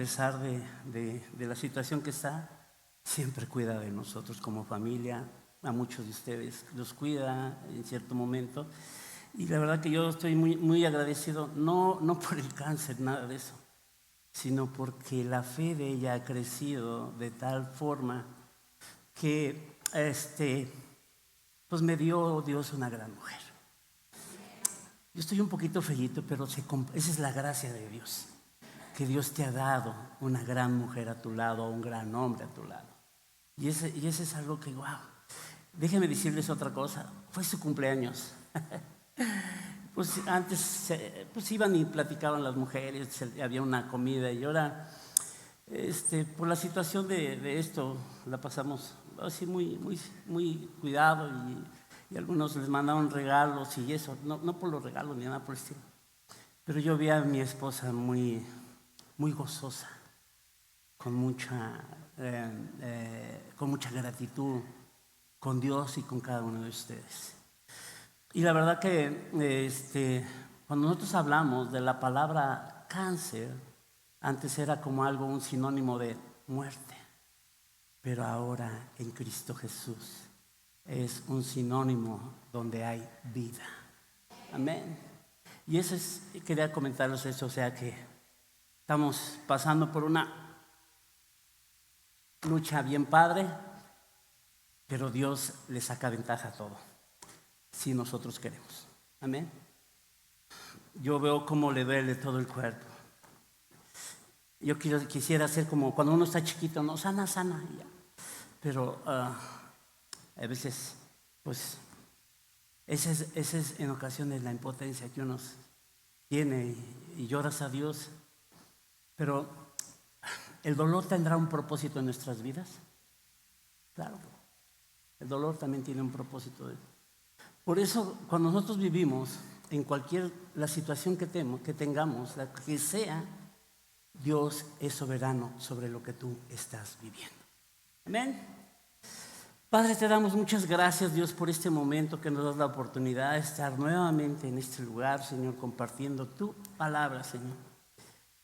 pesar de la situación que está, siempre cuida de nosotros como familia. A muchos de ustedes los cuida en cierto momento. Y la verdad que yo estoy muy, muy agradecido, no por el cáncer, nada de eso, sino porque la fe de ella ha crecido de tal forma que pues me dio Dios una gran mujer. Yo estoy un poquito feíto, pero esa es la gracia de Dios, que Dios te ha dado una gran mujer a tu lado, un gran hombre a tu lado. Y ese es algo que, wow. Déjenme decirles otra cosa, fue su cumpleaños. Pues antes pues iban y platicaban las mujeres, había una comida, y ahora por la situación de esto la pasamos así muy, muy, muy cuidado, y algunos les mandaron regalos y eso, no por los regalos ni nada por el estilo, pero yo vi a mi esposa muy, muy gozosa, con mucha gratitud con Dios y con cada uno de ustedes. Y la verdad que cuando nosotros hablamos de la palabra cáncer, antes era como algo, un sinónimo de muerte, pero ahora en Cristo Jesús es un sinónimo donde hay vida. Amén. Y eso quería comentarles eso, o sea que estamos pasando por una lucha bien padre, pero Dios le saca ventaja a todo, si nosotros queremos. Amén. Yo veo cómo le duele todo el cuerpo. Yo quisiera ser como cuando uno está chiquito, no, sana, ya. Pero a veces, pues, esa es en ocasiones la impotencia que uno tiene, y lloras a Dios. Pero el dolor tendrá un propósito en nuestras vidas. Claro, el dolor también tiene un propósito. Por eso, cuando nosotros vivimos en la situación que tengamos, la que sea, Dios es soberano sobre lo que tú estás viviendo. Amén. Padre, te damos muchas gracias, Dios, por este momento que nos das la oportunidad de estar nuevamente en este lugar, Señor, compartiendo tu palabra, Señor.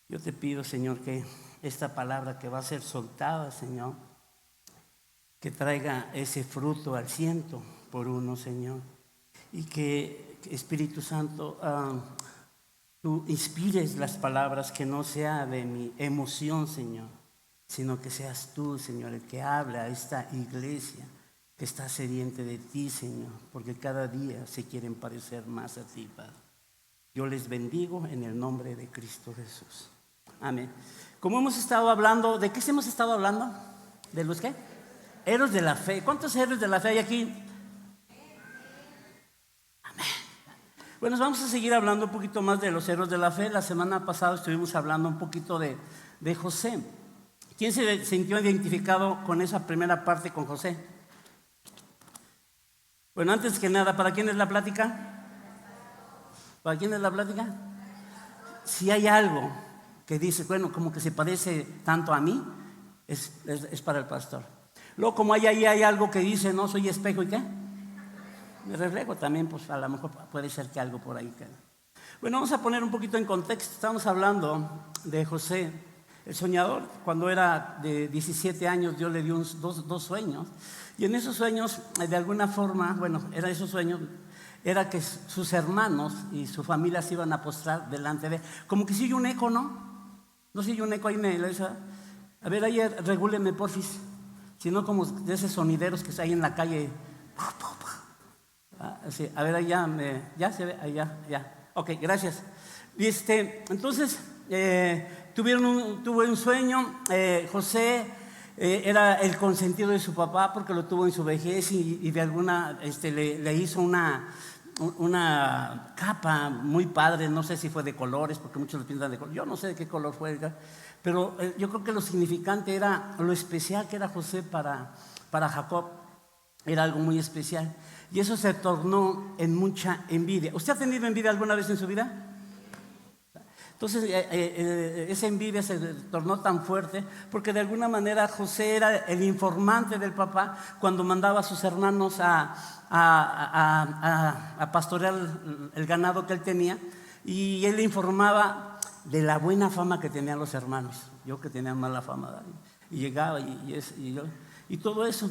Yo te pido, Señor, que esta palabra que va a ser soltada, Señor, que traiga ese fruto al 100%, Señor. Y que, Espíritu Santo, tú inspires las palabras, que no sea de mi emoción, Señor, sino que seas tú, Señor, el que habla a esta iglesia que está sediente de ti, Señor, porque cada día se quieren parecer más a ti, Padre. Yo les bendigo en el nombre de Cristo Jesús. Amén. Como hemos estado hablando, ¿de qué hemos estado hablando? ¿De los qué? Héroes de la fe. ¿Cuántos héroes de la fe hay aquí? Amén. Bueno, vamos a seguir hablando un poquito más de los héroes de la fe. La semana pasada estuvimos hablando un poquito de José. ¿Quién se sintió identificado con esa primera parte, con José? Bueno, antes que nada, ¿para quién es la plática? ¿Para quién es la plática? Si hay algo que dice, bueno, como que se parece tanto a mí, es para el pastor. Luego, como hay algo que dice, no soy espejo, ¿y qué? Me reflejo también, pues a lo mejor puede ser que algo por ahí quede. Bueno, vamos a poner un poquito en contexto. Estamos hablando de José, el soñador. Cuando era de 17 años, Dios le dio dos sueños. Y en esos sueños, de alguna forma, era que sus hermanos y su familia se iban a postrar delante de él. Como que sigue un eco, ¿no? No sigue un eco ahí en la iglesia. A ver, ahí regúleme, porfis. Si no, como de esos sonideros que hay en la calle. Sí, a ver, ahí ya se ve, ahí ya. Ok, gracias. Y entonces, tuvo un sueño. José era el consentido de su papá porque lo tuvo en su vejez, y de alguna le hizo una capa muy padre. No sé si fue de colores, porque muchos lo pintan de colores. Yo no sé de qué color fue, pero yo creo que lo significante era lo especial que era José para Jacob. Era algo muy especial, y eso se tornó en mucha envidia. ¿Usted ha tenido envidia alguna vez en su vida? Entonces esa envidia se tornó tan fuerte porque de alguna manera José era el informante del papá cuando mandaba a sus hermanos a pastorear el ganado que él tenía, y él le informaba de la buena fama que tenían los hermanos. yo que tenía mala fama, ¿verdad? Y llegaba y todo eso.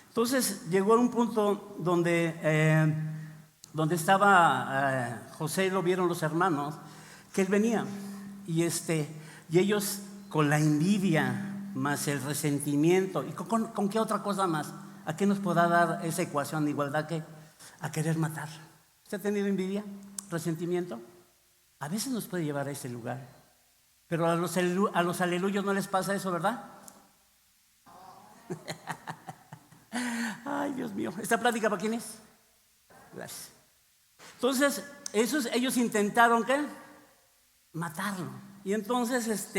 Entonces llegó a un punto donde estaba José, lo vieron los hermanos, que él venía y ellos con la envidia más el resentimiento y con qué otra cosa más, ¿a qué nos podrá dar esa ecuación de igualdad? Que a querer matar. ¿Usted ha tenido envidia, resentimiento? A veces nos puede llevar a ese lugar, pero a los aleluyos no les pasa eso, ¿verdad? Ay, Dios mío, ¿esta plática para quién es? Gracias. Entonces, ellos intentaron, ¿qué? Matarlo. Y entonces,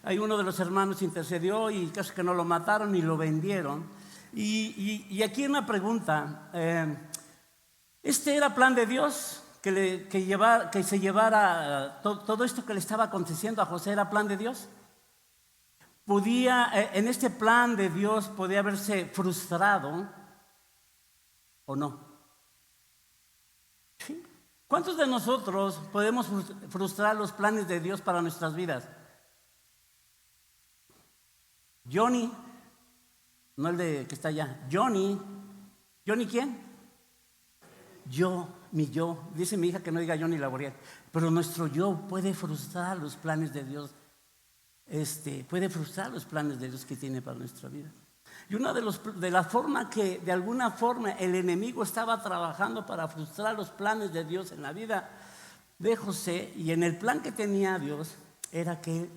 hay uno de los hermanos intercedió y casi que no lo mataron y lo vendieron. Y aquí una pregunta. ¿Era plan de Dios que se llevara todo esto que le estaba aconteciendo a José? ¿Era plan de Dios? En este plan de Dios podía haberse frustrado o no. ¿Sí? ¿Cuántos de nosotros podemos frustrar los planes de Dios para nuestras vidas? Johnny, no el de que está allá. Johnny ¿quién? Mi yo. Dice mi hija que no diga Johnny Laboriel. Pero nuestro yo puede frustrar los planes de Dios. Puede frustrar los planes de Dios que tiene para nuestra vida. Y una de la forma que de alguna forma el enemigo estaba trabajando para frustrar los planes de Dios en la vida de José y en el plan que tenía Dios era que él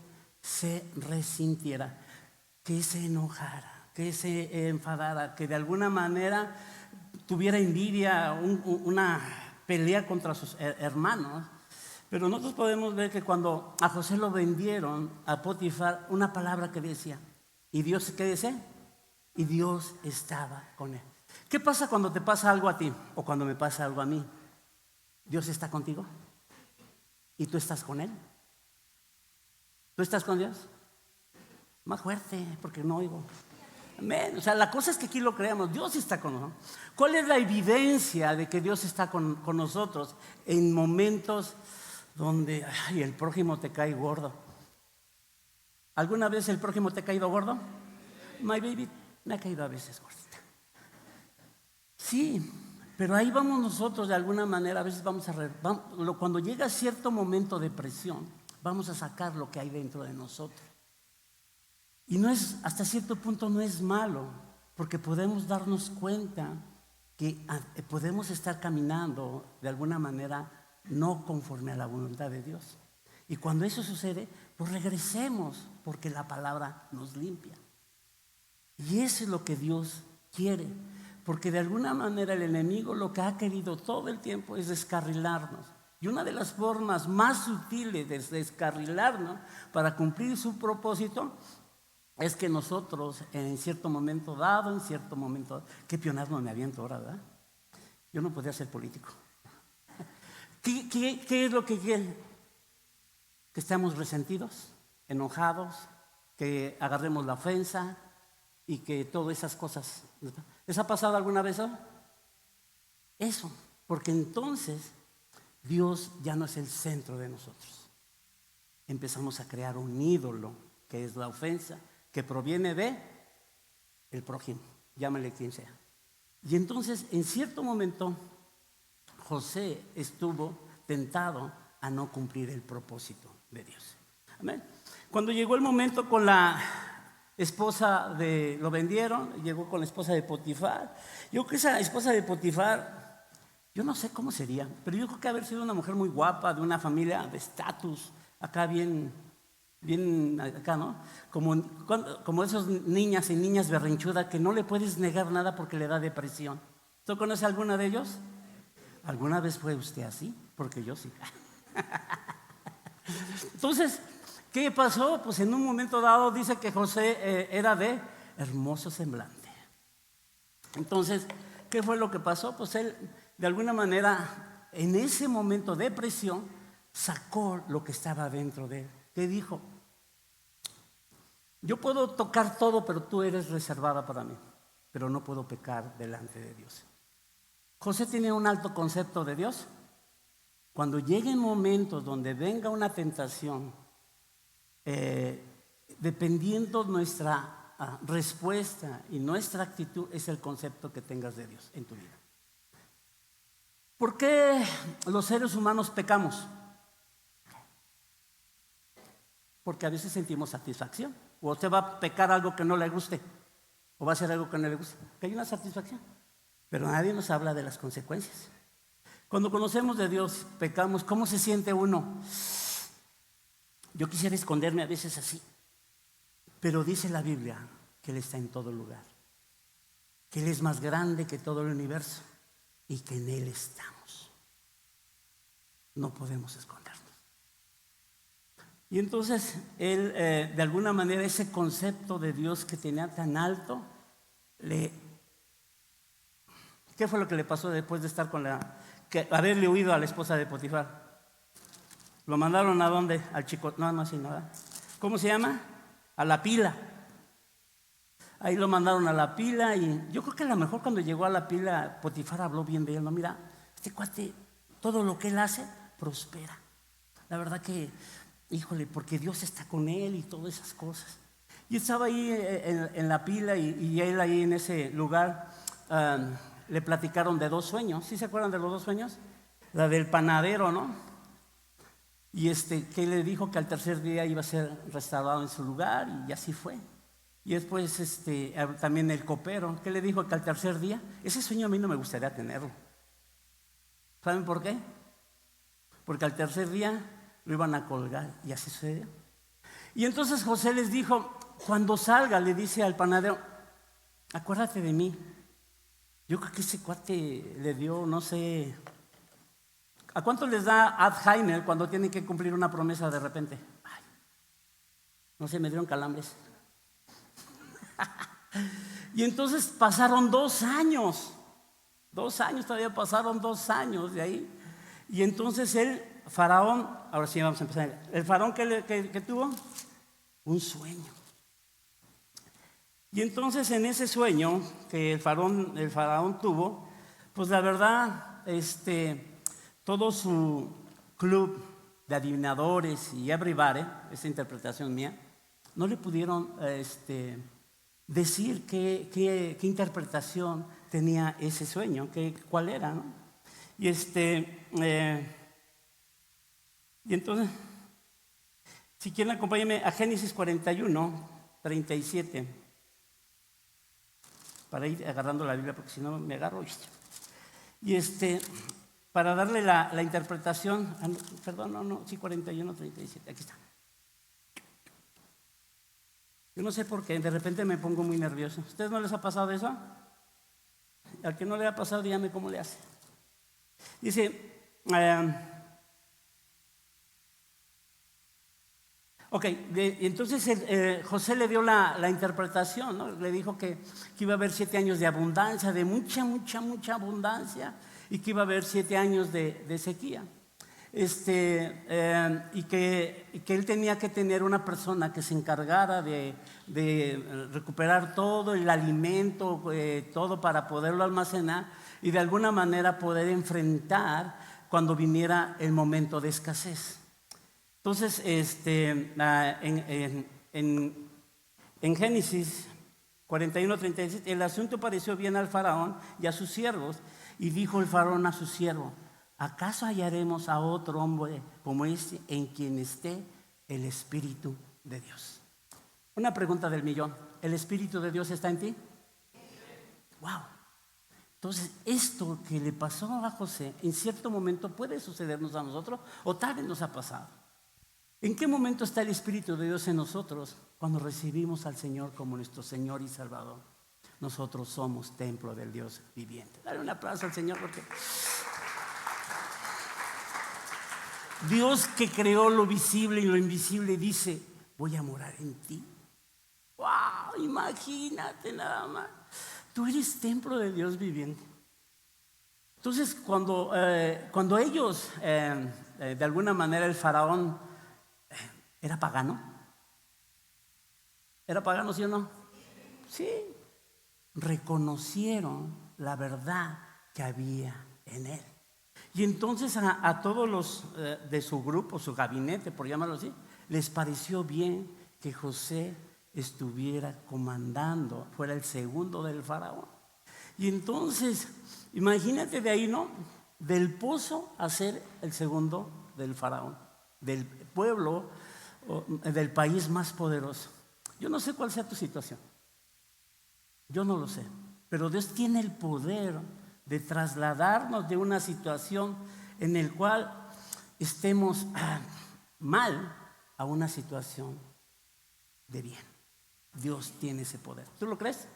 se resintiera, que se enojara, que se enfadara, que de alguna manera tuviera envidia, una pelea contra sus hermanos. Pero nosotros podemos ver que cuando a José lo vendieron a Potifar, una palabra que decía, ¿y Dios qué dice? Y Dios estaba con él. ¿Qué pasa cuando te pasa algo a ti o cuando me pasa algo a mí? ¿Dios está contigo? ¿Y tú estás con él? ¿Tú estás con Dios? Más fuerte, porque no oigo. Amén. O sea, la cosa es que aquí lo creamos, Dios está con nosotros. ¿Cuál es la evidencia de que Dios está con nosotros en momentos donde el prójimo te cae gordo? ¿Alguna vez el prójimo te ha caído gordo? My baby me ha caído a veces gordita. Sí, pero ahí vamos nosotros de alguna manera. A veces cuando llega cierto momento de presión, vamos a sacar lo que hay dentro de nosotros. Y hasta cierto punto no es malo, porque podemos darnos cuenta que podemos estar caminando de alguna manera no conforme a la voluntad de Dios. Y cuando eso sucede, pues regresemos, porque la palabra nos limpia. Y eso es lo que Dios quiere, porque de alguna manera el enemigo lo que ha querido todo el tiempo es descarrilarnos. Y una de las formas más sutiles de descarrilarnos para cumplir su propósito es que nosotros en cierto momento dado, qué pionazno me aviento ahora, ¿verdad? Yo no podría ser político. ¿Qué es lo que quiere? Que estemos resentidos, enojados, que agarremos la ofensa y que todas esas cosas. ¿Les ha pasado alguna vez eso? Eso, porque entonces Dios ya no es el centro de nosotros. Empezamos a crear un ídolo, que es la ofensa, que proviene de el prójimo, llámale quien sea. Y entonces, en cierto momento, José estuvo tentado a no cumplir el propósito de Dios. Amén. Cuando llegó el momento con la esposa lo vendieron, llegó con la esposa de Potifar. Yo creo que esa esposa de Potifar, yo no sé cómo sería, pero yo creo que haber sido una mujer muy guapa, de una familia de estatus, acá bien acá, ¿no? Como esos niñas y niñas berrinchudas que no le puedes negar nada porque le da depresión. ¿Tú conoces a alguna de ellos? ¿Alguna vez fue usted así? Porque yo sí. Entonces, ¿qué pasó? Pues en un momento dado dice que José era de hermoso semblante. Entonces, ¿qué fue lo que pasó? Pues él, de alguna manera, en ese momento de presión, sacó lo que estaba dentro de él. ¿Qué dijo? Yo puedo tocar todo, pero tú eres reservada para mí, pero no puedo pecar delante de Dios. José tiene un alto concepto de Dios. Cuando lleguen momentos donde venga una tentación, dependiendo nuestra respuesta y nuestra actitud, es el concepto que tengas de Dios en tu vida. ¿Por qué los seres humanos pecamos? Porque a veces sentimos satisfacción. O usted va a pecar algo que no le guste, o va a hacer algo que no le guste, que hay una satisfacción. Pero nadie nos habla de las consecuencias. Cuando conocemos de Dios, pecamos, ¿cómo se siente uno? Yo quisiera esconderme a veces así. Pero dice la Biblia que Él está en todo lugar, que Él es más grande que todo el universo y que en Él estamos. No podemos escondernos. Y entonces Él, de alguna manera, ese concepto de Dios que tenía tan alto, ¿qué fue lo que le pasó después de estar con haberle huido a la esposa de Potifar? ¿Lo mandaron a dónde? Al chico, no así nada. ¿Cómo se llama? A la pila. Ahí lo mandaron a la pila y yo creo que a lo mejor cuando llegó a la pila, Potifar habló bien de él. No, mira, este cuate, todo lo que él hace, prospera. La verdad que, híjole, porque Dios está con él y todas esas cosas. Y estaba ahí en la pila y él ahí en ese lugar le platicaron de 2 sueños. ¿Sí se acuerdan de los 2 sueños? La del panadero, ¿no? Y que le dijo que al tercer día iba a ser restaurado en su lugar y así fue. Y después también el copero, que le dijo que al tercer día, ese sueño a mí no me gustaría tenerlo. ¿Saben por qué? Porque al tercer día lo iban a colgar y así sucedió. Y entonces José les dijo, cuando salga, le dice al panadero, acuérdate de mí. Yo creo que ese cuate le dio, no sé, ¿a cuánto les da Alzheimer cuando tienen que cumplir una promesa de repente? Ay, no sé, me dieron calambres. Y entonces pasaron 2 años. 2 años, todavía pasaron 2 años de ahí. Y entonces el faraón, ahora sí vamos a empezar. El faraón que tuvo un sueño. Y entonces en ese sueño que el faraón tuvo, pues la verdad, todo su club de adivinadores y everybody, esa interpretación mía, no le pudieron decir qué interpretación tenía ese sueño, cuál era, ¿no? Y entonces, si quieren acompáñenme a Génesis 41, 37, para ir agarrando la Biblia, porque si no me agarro. Y para darle la interpretación, sí, 41, 37, aquí está. Yo no sé por qué, de repente me pongo muy nervioso. ¿A ustedes no les ha pasado eso? Al que no le ha pasado, dígame cómo le hace. Dice, entonces José le dio la interpretación, ¿no? Le dijo que iba a haber 7 años de abundancia, de mucha abundancia, y que iba a haber 7 años de sequía. Y que él tenía que tener una persona que se encargara de recuperar todo el alimento, todo para poderlo almacenar y de alguna manera poder enfrentar cuando viniera el momento de escasez. Entonces, en Génesis 41, 37, el asunto pareció bien al faraón y a sus siervos, y dijo el faraón a su siervo, ¿acaso hallaremos a otro hombre como este en quien esté el Espíritu de Dios? Una pregunta del millón, ¿el Espíritu de Dios está en ti? Wow. Entonces, esto que le pasó a José, en cierto momento puede sucedernos a nosotros, o tal vez nos ha pasado. ¿En qué momento está el Espíritu de Dios en nosotros? Cuando recibimos al Señor como nuestro Señor y Salvador. Nosotros somos templo del Dios viviente. Dale un aplauso al Señor porque Dios que creó lo visible y lo invisible dice, voy a morar en ti. ¡Wow! Imagínate nada más. Tú eres templo de Dios viviente. Entonces, cuando ellos, de alguna manera el faraón era pagano. ¿Era pagano, sí o no? Sí. Reconocieron la verdad que había en él. Y entonces a todos los de su grupo, su gabinete, por llamarlo así, les pareció bien que José estuviera comandando, fuera el segundo del faraón. Y entonces, imagínate de ahí, ¿no? Del pozo a ser el segundo del faraón, del pueblo, del país más poderoso. Yo no sé cuál sea tu situación, yo no lo sé, pero Dios tiene el poder de trasladarnos de una situación en la cual estemos mal a una situación de bien. Dios tiene ese poder. ¿Tú lo crees?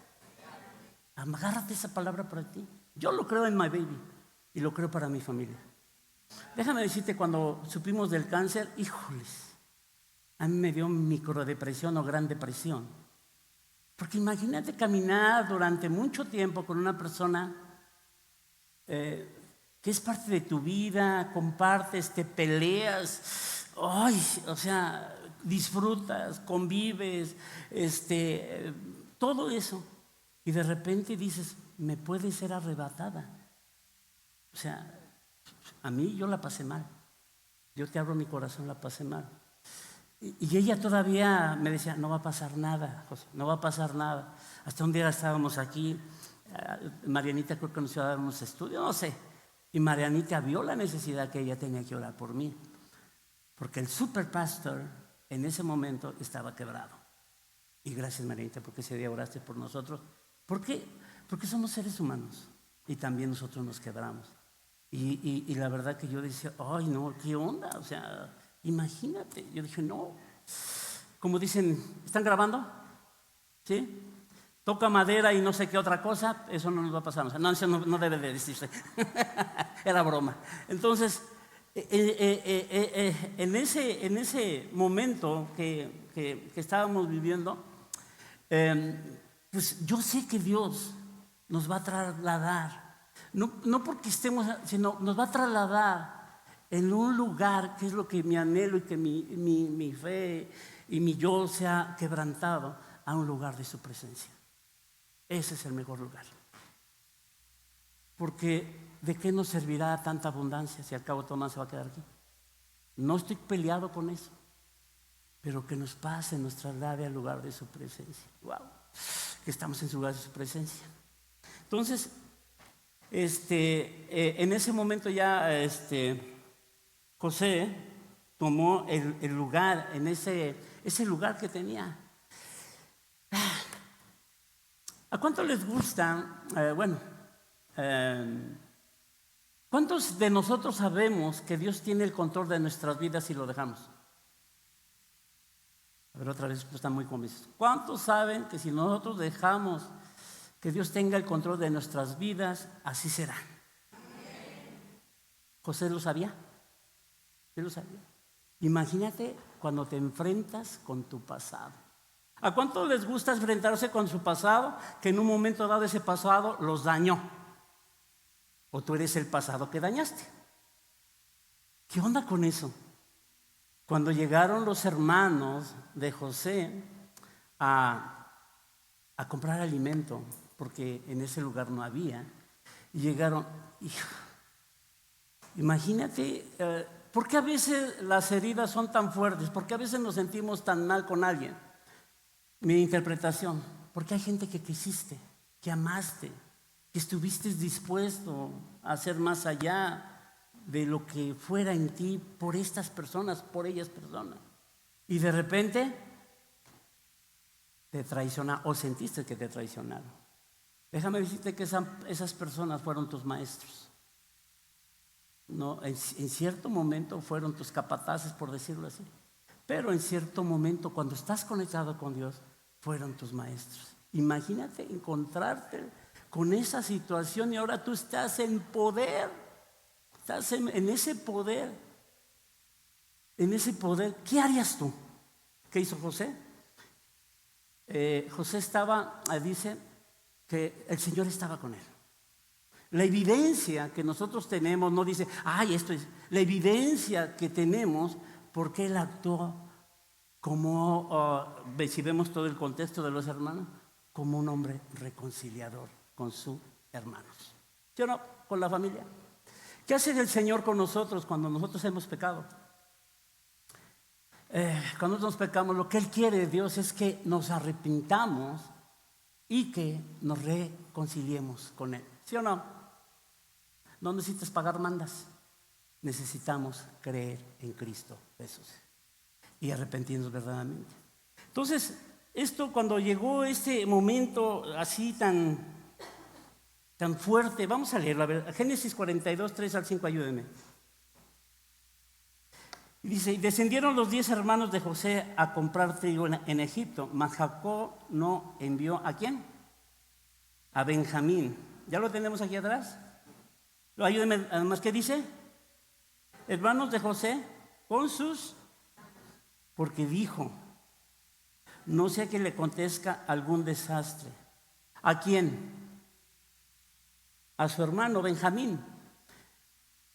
Agárrate esa palabra para ti. Yo lo creo en my baby y lo creo para mi familia. Déjame decirte, cuando supimos del cáncer, híjoles, a mí me dio microdepresión o gran depresión. Porque imagínate caminar durante mucho tiempo con una persona que es parte de tu vida, compartes, te peleas, ay, o sea, disfrutas, convives, todo eso. Y de repente dices, me puede ser arrebatada. O sea, a mí yo la pasé mal. Yo te abro mi corazón, la pasé mal. Y ella todavía me decía, no va a pasar nada, José, no va a pasar nada. Hasta un día estábamos aquí, Marianita creo que nos iba a dar unos estudios, no sé. Y Marianita vio la necesidad que ella tenía que orar por mí. Porque el superpastor en ese momento estaba quebrado. Y gracias, Marianita, porque ese día oraste por nosotros. ¿Por qué? Porque somos seres humanos y también nosotros nos quebramos. Y la verdad que yo decía, ay no, ¿qué onda? O sea, imagínate. Yo dije, no. Como dicen, ¿están grabando? ¿Sí? Toca madera y no sé qué otra cosa, eso no nos va a pasar. O sea, no, eso no debe de decirse. Era broma. Entonces, en ese momento que estábamos viviendo, pues yo sé que Dios nos va a trasladar, no porque estemos, sino nos va a trasladar en un lugar que es lo que mi anhelo y que mi fe y mi yo se ha quebrantado, a un lugar de su presencia. Ese es el mejor lugar. Porque ¿de qué nos servirá tanta abundancia si al cabo Tomás se va a quedar aquí? No estoy peleado con eso, pero que nos pase, nos traslade al lugar de su presencia. Wow, que estamos en su lugar de su presencia. Entonces, en ese momento ya José tomó el lugar, en ese lugar que tenía. ¿A cuánto les gusta? ¿Cuántos de nosotros sabemos que Dios tiene el control de nuestras vidas y lo dejamos? A ver, otra vez, pues están muy convencidos. ¿Cuántos saben que si nosotros dejamos que Dios tenga el control de nuestras vidas, así será? ¿José lo sabía? ¿Él lo sabía? Imagínate cuando te enfrentas con tu pasado. ¿A cuántos les gusta enfrentarse con su pasado, que en un momento dado ese pasado los dañó? ¿O tú eres el pasado que dañaste? ¿Qué onda con eso? Cuando llegaron los hermanos de José a comprar alimento, porque en ese lugar no había, y llegaron, imagínate, ¿por qué a veces las heridas son tan fuertes? ¿Por qué a veces nos sentimos tan mal con alguien? Mi interpretación, porque hay gente que quisiste, que amaste, que estuviste dispuesto a hacer más allá de lo que fuera en ti por estas personas, por ellas personas. Y de repente te traicionaron o sentiste que te traicionaron. Déjame decirte que esas personas fueron tus maestros. No, en cierto momento fueron tus capataces, por decirlo así. Pero en cierto momento, cuando estás conectado con Dios, fueron tus maestros. Imagínate encontrarte con esa situación y ahora tú estás en poder. Estás en ese poder. En ese poder. ¿Qué harías tú? ¿Qué hizo José? José dice que el Señor estaba con él. La evidencia que nosotros tenemos no dice, ay, esto es. La evidencia que tenemos porque él actuó como, si vemos todo el contexto de los hermanos, como un hombre reconciliador con sus hermanos. ¿Sí o no? Con la familia. ¿Qué hace el Señor con nosotros cuando nosotros hemos pecado? cuando nosotros pecamos, lo que Él quiere de Dios es que nos arrepintamos y que nos reconciliemos con Él. ¿Sí o no? No necesitas pagar mandas. Necesitamos creer en Cristo Jesús y arrepentirnos verdaderamente. Entonces, esto cuando llegó este momento así tan fuerte, vamos a leerlo, a ver, Génesis 42, 3 al 5, ayúdenme. Dice, y descendieron los 10 hermanos de José a comprar trigo en Egipto, mas Jacob no envió ¿a quién? A Benjamín. ¿Ya lo tenemos aquí atrás? Ayúdenme, además, ¿qué dice? Hermanos de José con sus, porque dijo, no sea que le acontezca algún desastre. ¿A quién? A su hermano Benjamín.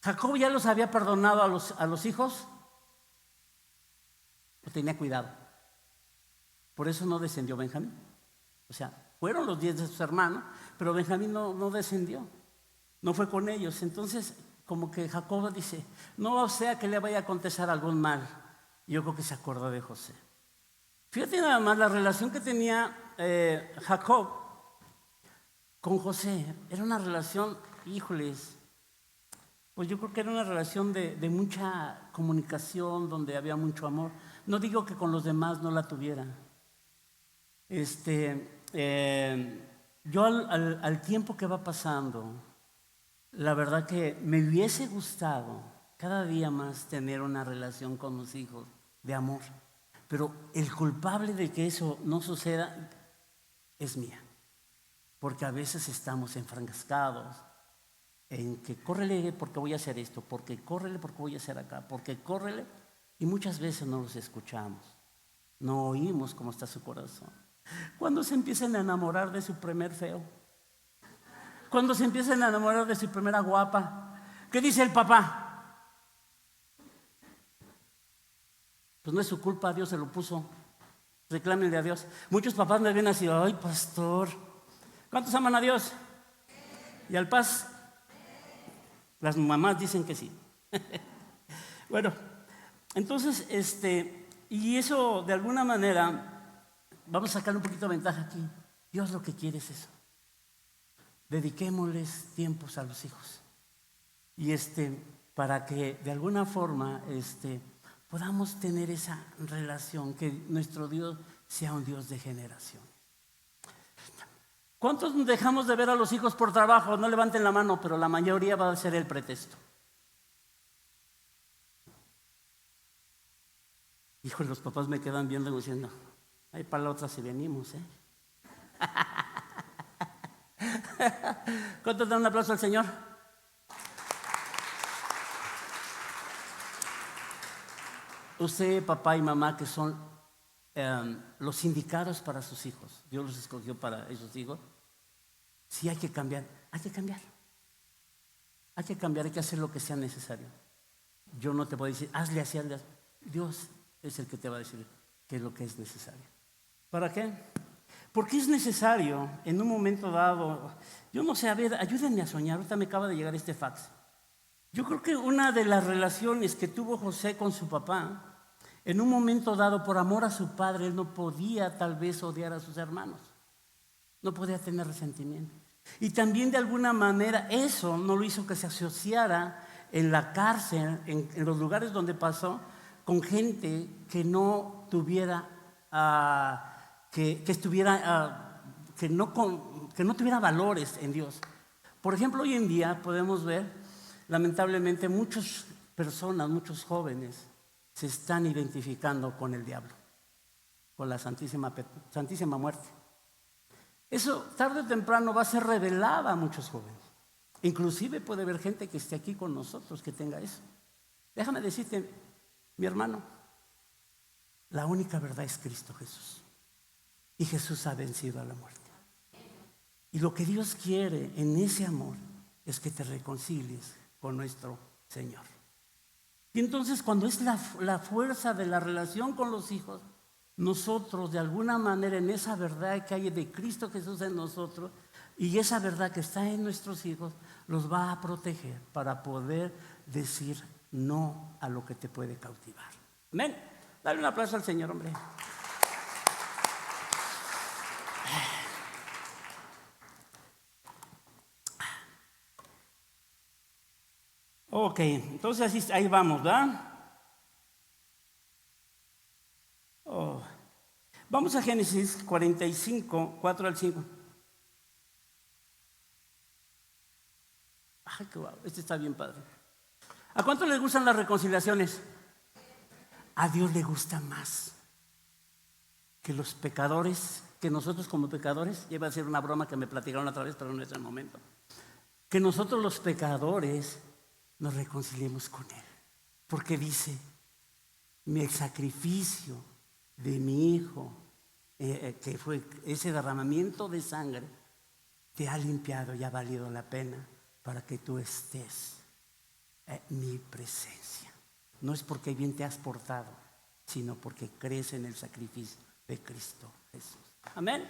Jacob ya los había perdonado a los hijos. No tenía cuidado. Por eso no descendió Benjamín. O sea, fueron los 10 de sus hermanos, pero Benjamín no descendió. No fue con ellos. Entonces, como que Jacob dice, no sea que le vaya a acontecer algún mal. Yo creo que se acordó de José. Fíjate nada más la relación que tenía Jacob con José. Era una relación, híjoles, pues yo creo que era una relación de mucha comunicación, donde había mucho amor. No digo que con los demás no la tuviera. Yo al tiempo que va pasando, la verdad que me hubiese gustado cada día más tener una relación con mis hijos de amor. Pero el culpable de que eso no suceda es mía. Porque a veces estamos enfrascados en que córrele porque voy a hacer esto, porque córrele porque voy a hacer acá, porque córrele. Y muchas veces no los escuchamos. No oímos cómo está su corazón. Cuando se empiezan a enamorar de su primer feo. Cuando se empiezan a enamorar de su primera guapa. ¿Qué dice el papá? Pues no es su culpa, Dios se lo puso. Reclámenle a Dios. Muchos papás me ven así, ay, pastor. ¿Cuántos aman a Dios? ¿Y al paz? Las mamás dicen que sí. Bueno, entonces, y eso de alguna manera, vamos a sacar un poquito de ventaja aquí. Dios lo que quiere es eso. Dediquémosles tiempos a los hijos. Y para que de alguna forma, podamos tener esa relación, que nuestro Dios sea un Dios de generación. ¿Cuántos dejamos de ver a los hijos por trabajo? No levanten la mano, pero la mayoría va a ser el pretexto. Híjole, los papás me quedan viendo diciendo, ahí para la otra si venimos, ¿Cuántos dan un aplauso al Señor? Usted, papá y mamá, que son los indicados para sus hijos, Dios los escogió para esos hijos. Sí hay que cambiar, hay que cambiar. Hay que cambiar, hay que hacer lo que sea necesario. Yo no te voy a decir, hazle así, hazle así. Dios es el que te va a decir qué es lo que es necesario. ¿Para qué? Porque es necesario en un momento dado. Yo no sé, a ver, ayúdenme a soñar. Ahorita me acaba de llegar este fax. Yo creo que una de las relaciones que tuvo José con su papá, en un momento dado, por amor a su padre, él no podía tal vez odiar a sus hermanos. No podía tener resentimiento. Y también de alguna manera eso no lo hizo que se asociara en la cárcel, en los lugares donde pasó, con gente que no tuviera, que no tuviera valores en Dios. Por ejemplo, hoy en día podemos ver, lamentablemente, muchas personas, muchos jóvenes, se están identificando con el diablo, con la Santísima Muerte. Eso tarde o temprano va a ser revelada a muchos jóvenes. Inclusive puede haber gente que esté aquí con nosotros que tenga eso. Déjame decirte, mi hermano, la única verdad es Cristo Jesús. Y Jesús ha vencido a la muerte. Y lo que Dios quiere en ese amor es que te reconcilies con nuestro Señor. Y entonces cuando es la fuerza de la relación con los hijos, nosotros de alguna manera en esa verdad que hay de Cristo Jesús en nosotros y esa verdad que está en nuestros hijos, los va a proteger para poder decir no a lo que te puede cautivar. Amén. Dale un aplauso al Señor, hombre. Ok, entonces ahí vamos, ¿verdad? Oh. Vamos a Génesis 45, 4 al 5. Ay, qué guau, este está bien padre. ¿A cuánto les gustan las reconciliaciones? A Dios le gusta más que los pecadores, que nosotros como pecadores. Iba a ser una broma que me platicaron otra vez, pero no es el momento. Que nosotros los pecadores nos reconciliemos con Él. Porque dice, el sacrificio de mi Hijo, que fue ese derramamiento de sangre, te ha limpiado y ha valido la pena para que tú estés en mi presencia. No es porque bien te has portado, sino porque crees en el sacrificio de Cristo Jesús. Amén.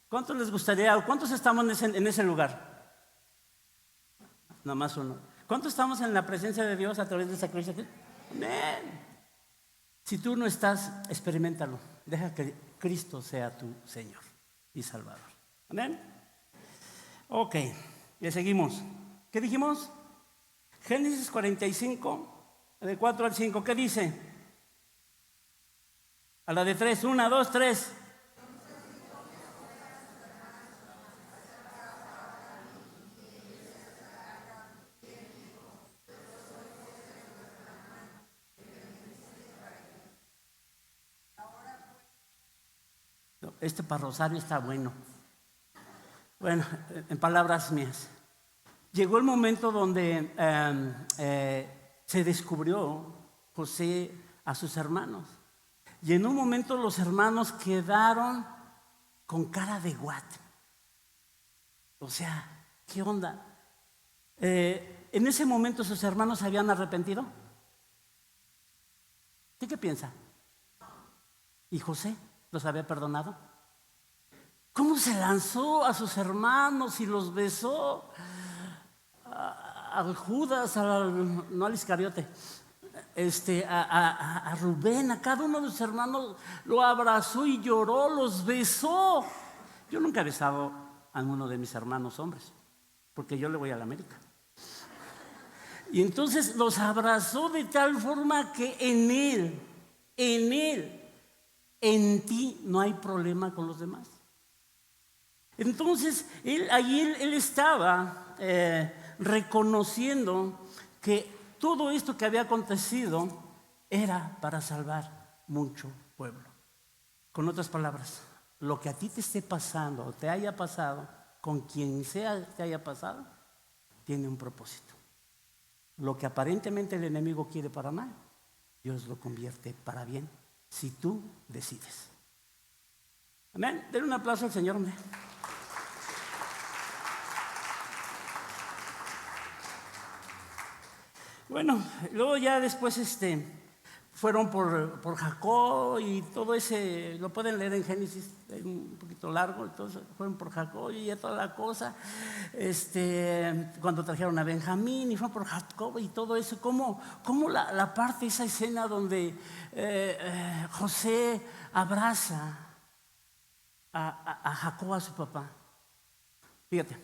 ¿Cuántos les gustaría, o cuántos estamos en ese lugar? Nada más uno. ¿Cuántos estamos en la presencia de Dios a través del sacrificio de Cristo? Amén. Si tú no estás, experiméntalo. Deja que Cristo sea tu Señor y Salvador. Amén. Ok, ya seguimos. ¿Qué dijimos? Génesis 45, de 4 al 5. ¿Qué dice? A la de 3, 1, 2, 3. Este para Rosario está bueno. Bueno, en palabras mías. Llegó el momento donde se descubrió José a sus hermanos. Y en un momento los hermanos quedaron con cara de guate. O sea, ¿qué onda? En ese momento sus hermanos se habían arrepentido. ¿Usted qué piensa? ¿Y José los había perdonado? ¿Cómo se lanzó a sus hermanos y los besó? Al Judas, no al Iscariote, a Rubén, a cada uno de sus hermanos lo abrazó y lloró, los besó. Yo nunca he besado a uno de mis hermanos hombres, porque yo le voy a la América. Y entonces los abrazó de tal forma que en ti no hay problema con los demás. Entonces él estaba reconociendo que todo esto que había acontecido era para salvar mucho pueblo. Con otras palabras, lo que a ti te esté pasando o te haya pasado, con quien sea te haya pasado, tiene un propósito. Lo que aparentemente el enemigo quiere para mal, Dios lo convierte para bien, si tú decides. Amén. Denle un aplauso al Señor, hombre. Bueno, luego ya después fueron por Jacob y todo ese, lo pueden leer en Génesis, es un poquito largo, entonces fueron por Jacob y ya toda la cosa, cuando trajeron a Benjamín y fueron por Jacob y todo eso, como la parte, esa escena donde José abraza a Jacob, a su papá. Fíjate,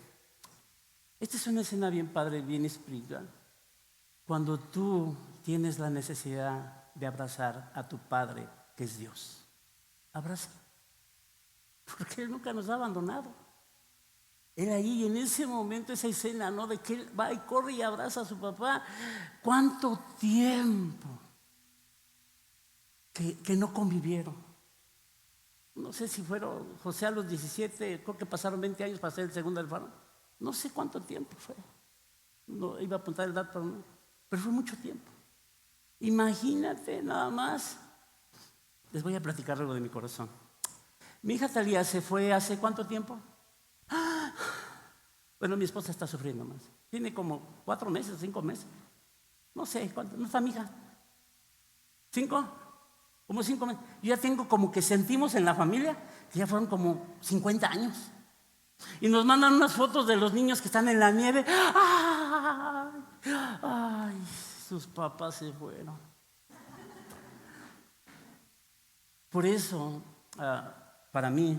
esta es una escena bien padre, bien espiritual. Cuando tú tienes la necesidad de abrazar a tu Padre, que es Dios, abraza, porque Él nunca nos ha abandonado. Él ahí, en ese momento, esa escena, ¿no? De que Él va y corre y abraza a su papá. ¿Cuánto tiempo que no convivieron? No sé si fueron José a los 17, creo que pasaron 20 años para ser el segundo del faraón. No sé cuánto tiempo fue. No iba a apuntar el dato, pero fue mucho tiempo. Imagínate nada más. Les voy a platicar algo de mi corazón. Mi hija Talía se fue hace ¿cuánto tiempo? Bueno, mi esposa está sufriendo más. Tiene como 4 meses, 5 meses. No sé cuánto. ¿No está mi hija? ¿5? Como 5 meses. Yo ya tengo como que sentimos en la familia que ya fueron como 50 años. Y nos mandan unas fotos de los niños que están en la nieve. Ay, sus papás se fueron. Por eso, para mí,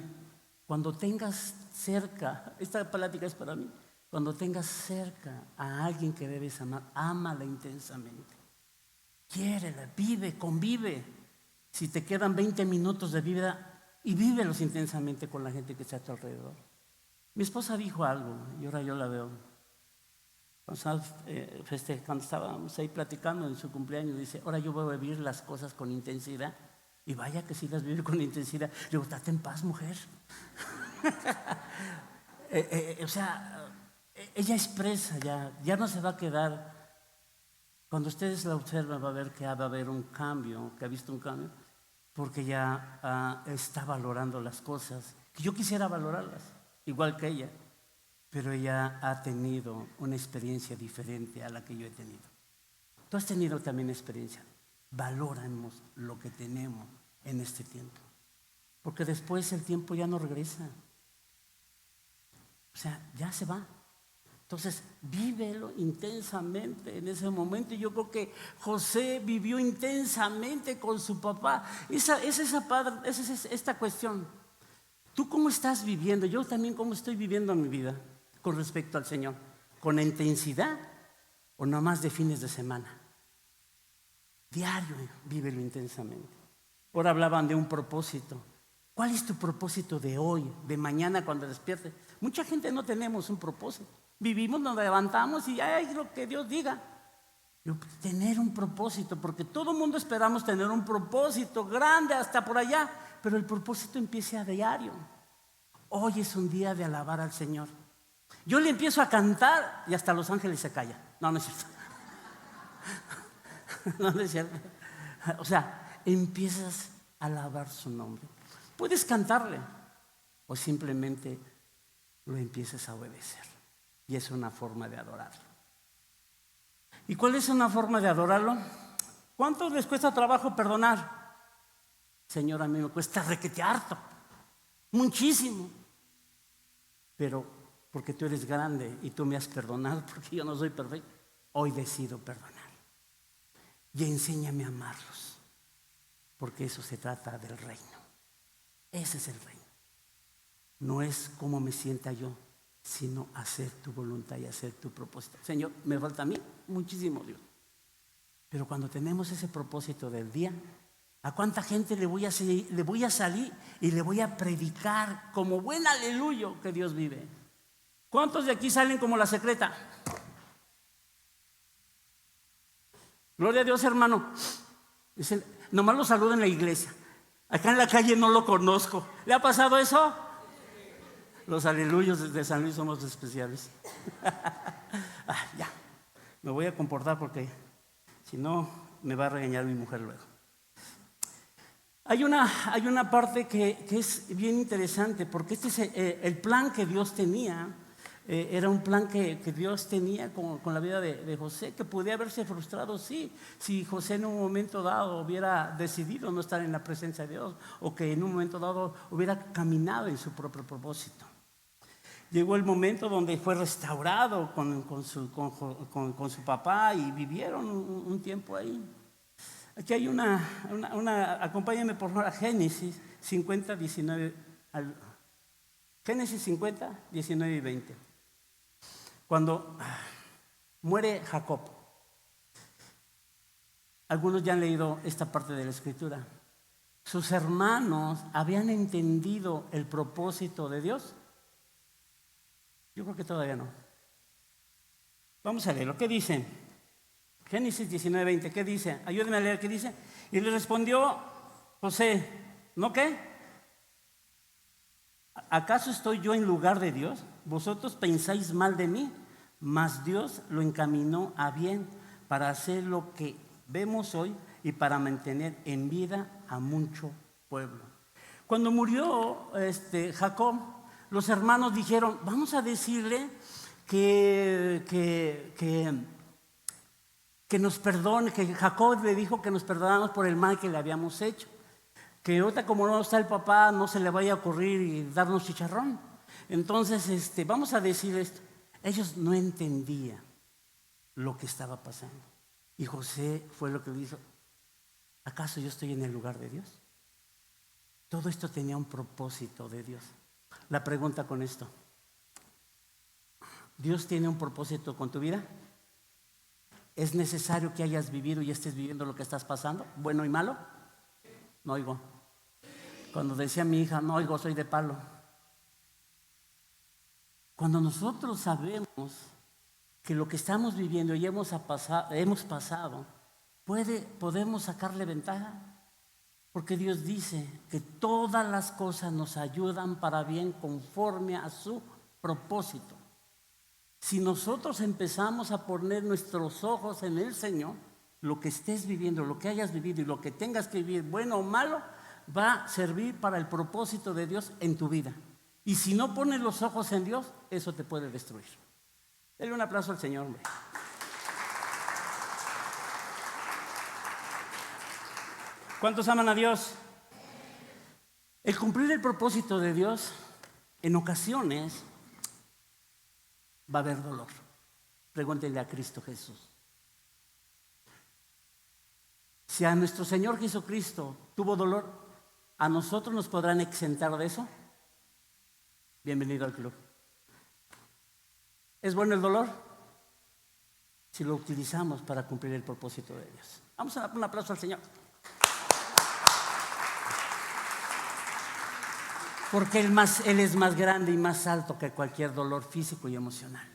cuando tengas cerca, esta plática es para mí, cuando tengas cerca a alguien que debes amar, ámala intensamente. Quiérela, vive, convive. Si te quedan 20 minutos de vida, y vívelos intensamente con la gente que está a tu alrededor. Mi esposa dijo algo, y ahora yo la veo. Cuando estábamos ahí platicando en su cumpleaños, dice, ahora yo voy a vivir las cosas con intensidad. Y vaya que sí las vive con intensidad. Le digo, date en paz, mujer. O sea, ella expresa, ya no se va a quedar. Cuando ustedes la observan va a ver que va a haber un cambio, que ha visto un cambio, porque ya está valorando las cosas, que yo quisiera valorarlas, igual que ella, pero ella ha tenido una experiencia diferente a la que yo he tenido. Tú has tenido también experiencia. Valoramos lo que tenemos en este tiempo, porque después el tiempo ya no regresa. O sea, ya se va. Entonces, vívelo intensamente en ese momento. Y yo creo que José vivió intensamente con su papá. Esa es esta cuestión. ¿Tú cómo estás viviendo? Yo también cómo estoy viviendo mi vida con respecto al Señor. ¿Con intensidad o nomás de fines de semana? Diario, vívelo intensamente. Ahora hablaban de un propósito. ¿Cuál es tu propósito de hoy, de mañana cuando despiertes? Mucha gente no tenemos un propósito. Vivimos, nos levantamos y ya es lo que Dios diga. Pero tener un propósito, porque todo el mundo esperamos tener un propósito grande hasta por allá, pero el propósito empieza a diario. Hoy es un día de alabar al Señor. Yo le empiezo a cantar y hasta los ángeles se callan. No, no es cierto. No, no es cierto. O sea, empiezas a alabar su nombre. Puedes cantarle o simplemente lo empiezas a obedecer. Y es una forma de adorarlo. ¿Y cuál es una forma de adorarlo? ¿Cuánto les cuesta trabajo perdonar? Señor, a mí me cuesta requete harto, muchísimo. Pero porque tú eres grande y tú me has perdonado, porque yo no soy perfecto, hoy decido perdonar. Y enséñame a amarlos, porque eso se trata del reino. Ese es el reino. No es cómo me sienta yo, sino hacer tu voluntad y hacer tu propósito. Señor, me falta a mí muchísimo, Dios. Pero cuando tenemos ese propósito del día, ¿a cuánta gente le voy a salir y le voy a predicar como buen aleluyo que Dios vive? ¿Cuántos de aquí salen como la secreta? Gloria a Dios, hermano. Dicen, nomás lo saludo en la iglesia. Acá en la calle no lo conozco. ¿Le ha pasado eso? Los aleluyos de San Luis somos especiales. Ya, me voy a comportar porque si no me va a regañar mi mujer luego. Hay una parte que es bien interesante, porque este es el plan que Dios tenía. Era un plan que Dios tenía con la vida de José, que podía haberse frustrado, sí, si José en un momento dado hubiera decidido no estar en la presencia de Dios, o que en un momento dado hubiera caminado en su propio propósito. Llegó el momento donde fue restaurado con su papá y vivieron un tiempo ahí. Aquí hay acompáñame por favor a Génesis 50, 19, Génesis 50, 19 y 20. Cuando muere Jacob, algunos ya han leído esta parte de la escritura. Sus hermanos habían entendido el propósito de Dios. Yo creo que todavía no. Vamos a leerlo. ¿Qué dice? Génesis 19, 20. ¿Qué dice? Ayúdenme a leer. ¿Qué dice? Y le respondió José, ¿no qué? ¿Acaso estoy yo en lugar de Dios? Vosotros pensáis mal de mí, mas Dios lo encaminó a bien para hacer lo que vemos hoy y para mantener en vida a mucho pueblo. Cuando murió Jacob, los hermanos dijeron, vamos a decirle que nos perdone, que Jacob le dijo que nos perdonamos por el mal que le habíamos hecho. Que ahorita como no está el papá, no se le vaya a ocurrir y darnos chicharrón. Entonces, vamos a decir esto. Ellos no entendían lo que estaba pasando. Y José fue lo que dijo, ¿acaso yo estoy en el lugar de Dios? Todo esto tenía un propósito de Dios. La pregunta con esto: ¿Dios tiene un propósito con tu vida? ¿Es necesario que hayas vivido y estés viviendo lo que estás pasando, bueno y malo? No oigo. Cuando decía mi hija, no oigo, soy de palo. Cuando nosotros sabemos que lo que estamos viviendo y hemos pasado, podemos sacarle ventaja. Porque Dios dice que todas las cosas nos ayudan para bien conforme a su propósito. Si nosotros empezamos a poner nuestros ojos en el Señor, lo que estés viviendo, lo que hayas vivido y lo que tengas que vivir, bueno o malo, va a servir para el propósito de Dios en tu vida. Y si no pones los ojos en Dios, eso te puede destruir. Denle un aplauso al Señor, hombre. ¿Cuántos aman a Dios? El cumplir el propósito de Dios, en ocasiones va a haber dolor. Pregúntenle a Cristo Jesús. Si a nuestro Señor Jesucristo tuvo dolor, ¿a nosotros nos podrán exentar de eso? Bienvenido al club. ¿Es bueno el dolor? Si lo utilizamos para cumplir el propósito de Dios. Vamos a dar un aplauso al Señor. Porque Él es más grande y más alto que cualquier dolor físico y emocional.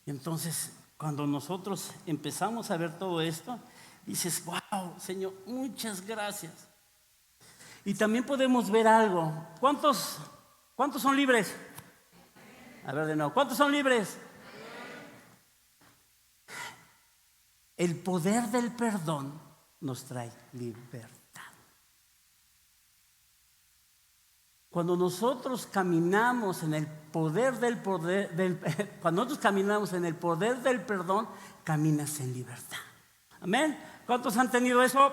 Y entonces, cuando nosotros empezamos a ver todo esto, dices, wow, Señor, muchas gracias. Y también podemos ver algo. ¿Cuántos son libres? A ver de nuevo, ¿cuántos son libres? El poder del perdón nos trae libertad. Cuando nosotros caminamos en el poder cuando nosotros caminamos en el poder del perdón, caminas en libertad. Amén. ¿Cuántos han tenido eso?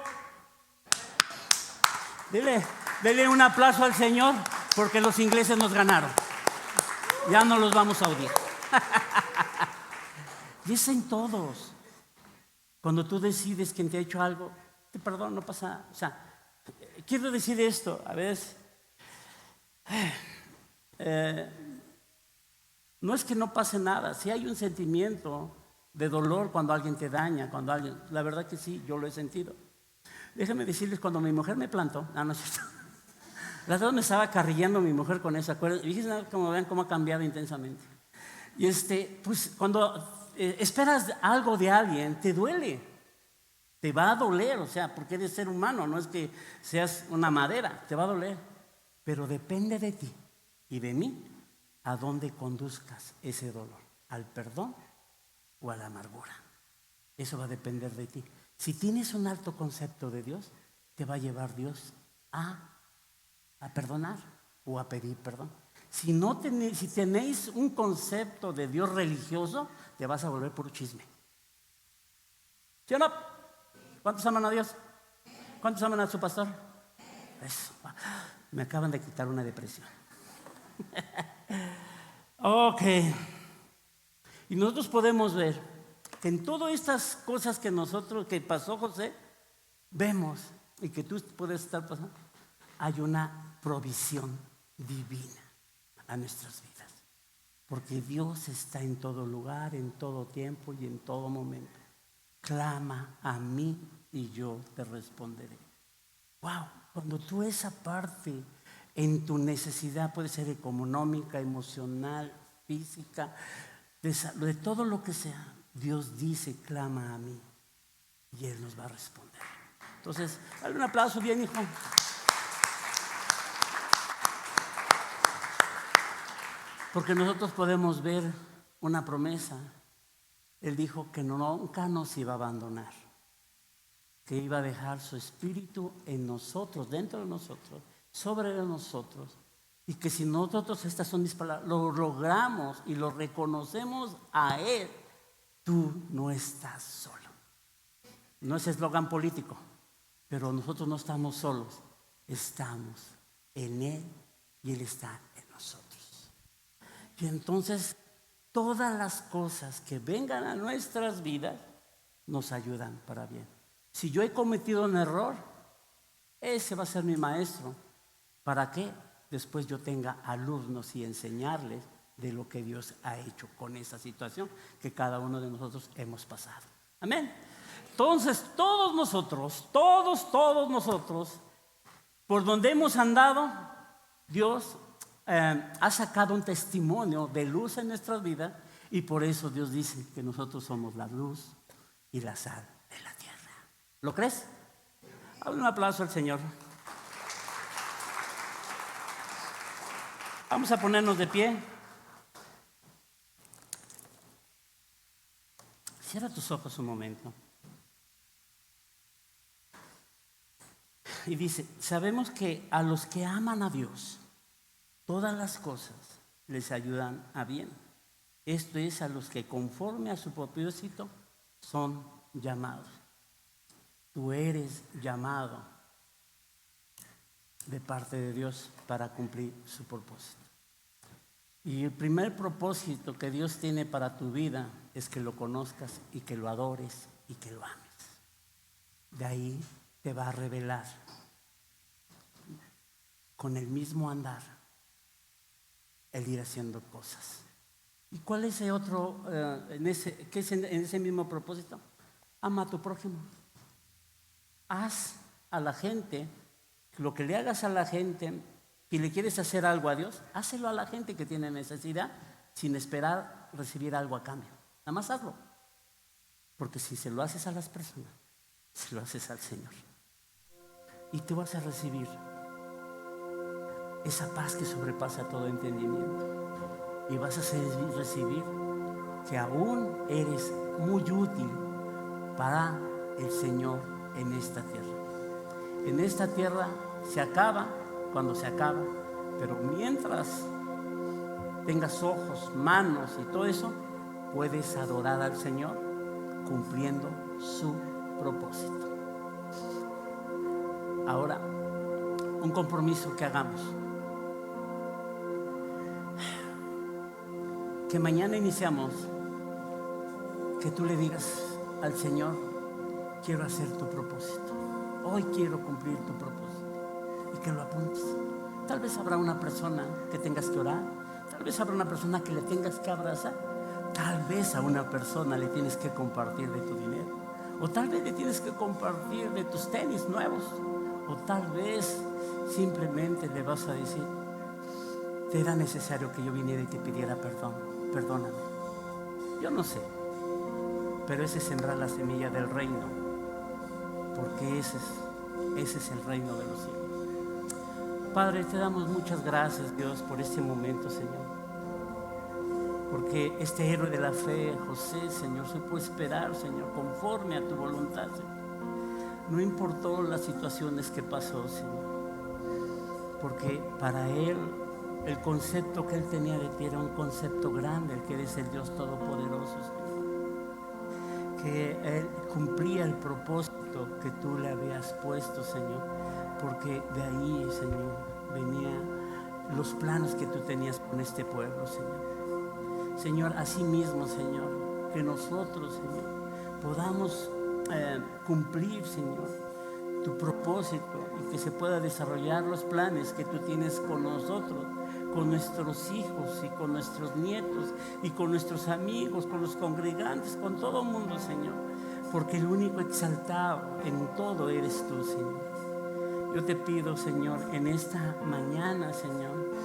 Dele un aplauso al Señor, porque los ingleses nos ganaron. Ya no los vamos a oír. Y es en todos. Cuando tú decides que te ha hecho algo, te perdono, no pasa nada. O sea, quiero decir esto, a veces. No es que no pase nada, si hay un sentimiento de dolor cuando alguien te daña, la verdad que sí, yo lo he sentido. Déjenme decirles, cuando mi mujer me plantó, no es cierto. Las dos me estaba carrillando mi mujer con eso, ¿acuerdan? Y fíjense como vean cómo ha cambiado intensamente. Y pues cuando esperas algo de alguien, te duele, te va a doler, o sea, porque eres ser humano, no es que seas una madera, te va a doler. Pero depende de ti y de mí a dónde conduzcas ese dolor, al perdón o a la amargura. Eso va a depender de ti. Si tienes un alto concepto de Dios, te va a llevar Dios a perdonar o a pedir perdón. Si tenéis un concepto de Dios religioso, te vas a volver puro chisme. ¿Sí o no? ¿Cuántos aman a Dios? ¿Cuántos aman a su pastor? Eso. Me acaban de quitar una depresión. Ok. Y nosotros podemos ver que en todas estas cosas que pasó José, vemos y que tú puedes estar pasando, hay una provisión divina a nuestras vidas. Porque Dios está en todo lugar, en todo tiempo y en todo momento. Clama a mí y yo te responderé. Wow. Cuando tú esa parte en tu necesidad, puede ser económica, emocional, física, de todo lo que sea, Dios dice, clama a mí y Él nos va a responder. Entonces, dale un aplauso bien, hijo. Porque nosotros podemos ver una promesa. Él dijo que nunca nos iba a abandonar, que iba a dejar su espíritu en nosotros, dentro de nosotros, sobre nosotros, y que si nosotros, estas son mis palabras, lo logramos y lo reconocemos a Él, tú no estás solo. No es eslogan político, pero nosotros no estamos solos, estamos en Él y Él está en nosotros. Y entonces todas las cosas que vengan a nuestras vidas nos ayudan para bien. Si yo he cometido un error, ese va a ser mi maestro ¿Para qué? Después yo tenga alumnos y enseñarles de lo que Dios ha hecho con esa situación que cada uno de nosotros hemos pasado. Amén. Entonces, todos nosotros, por donde hemos andado, Dios ha sacado un testimonio de luz en nuestras vidas, y por eso Dios dice que nosotros somos la luz y la sal de la tierra. ¿Lo crees? Dale un aplauso al Señor. Vamos a ponernos de pie. Cierra tus ojos un momento. Y dice, sabemos que a los que aman a Dios, todas las cosas les ayudan a bien. Esto es, a los que conforme a su propósito son llamados. Tú eres llamado de parte de Dios para cumplir su propósito. Y el primer propósito que Dios tiene para tu vida es que lo conozcas y que lo adores y que lo ames. De ahí te va a revelar con el mismo andar el ir haciendo cosas. ¿Y cuál es el otro, qué es en ese mismo propósito? Ama a tu prójimo. Haz a la gente, lo que le hagas a la gente, si le quieres hacer algo a Dios, hácelo a la gente que tiene necesidad sin esperar recibir algo a cambio. Nada más hazlo. Porque si se lo haces a las personas, se lo haces al Señor. Y tú vas a recibir esa paz que sobrepasa todo entendimiento. Y vas a recibir que aún eres muy útil para el Señor en esta tierra. En esta tierra se acaba cuando se acaba, pero mientras tengas ojos, manos y todo eso, puedes adorar al Señor cumpliendo su propósito. Ahora, un compromiso que hagamos. Que mañana iniciamos, que tú le digas al Señor, quiero hacer tu propósito. Hoy quiero cumplir tu propósito. Y que lo apuntes. Tal vez habrá una persona que tengas que orar. Tal vez habrá una persona que le tengas que abrazar. Tal vez a una persona le tienes que compartir de tu dinero. O tal vez le tienes que compartir de tus tenis nuevos. O tal vez simplemente le vas a decir, te era necesario que yo viniera y te pidiera perdón. Perdóname. Yo no sé, pero ese es sembrar la semilla del reino, porque ese es el reino de los cielos. Padre, te damos muchas gracias, Dios, por este momento, Señor, porque este héroe de la fe, José, Señor, supo esperar, Señor, conforme a tu voluntad, Señor. No importó las situaciones que pasó, Señor, porque para él el concepto que él tenía de ti era un concepto grande, el que eres el Dios Todopoderoso, Señor. Que él cumplía el propósito que tú le habías puesto, Señor, porque de ahí, Señor, venían los planes que tú tenías con este pueblo, Señor. Señor, así mismo, Señor, que nosotros, Señor, podamos cumplir, Señor, tu propósito y que se pueda desarrollar los planes que tú tienes con nosotros, con nuestros hijos y con nuestros nietos y con nuestros amigos, con los congregantes, con todo el mundo, Señor, porque el único exaltado en todo eres tú, Señor. Yo te pido, Señor, en esta mañana, Señor,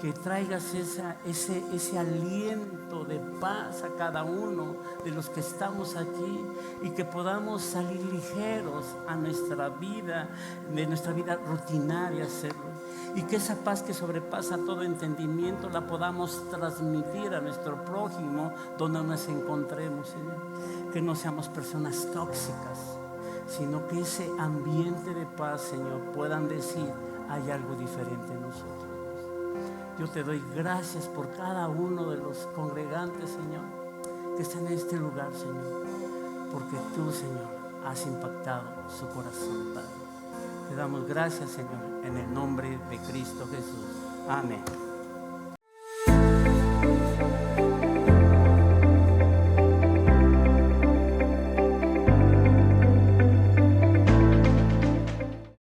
que traigas ese aliento de paz a cada uno de los que estamos aquí y que podamos salir ligeros a nuestra vida, de nuestra vida rutinaria, hacerlo. Y que esa paz que sobrepasa todo entendimiento la podamos transmitir a nuestro prójimo donde nos encontremos, Señor. Que no seamos personas tóxicas, sino que ese ambiente de paz, Señor, puedan decir, hay algo diferente en nosotros. Yo te doy gracias por cada uno de los congregantes, Señor, que están en este lugar, Señor, porque tú, Señor, has impactado su corazón, Padre. Te damos gracias, Señor, en el nombre de Cristo Jesús. Amén.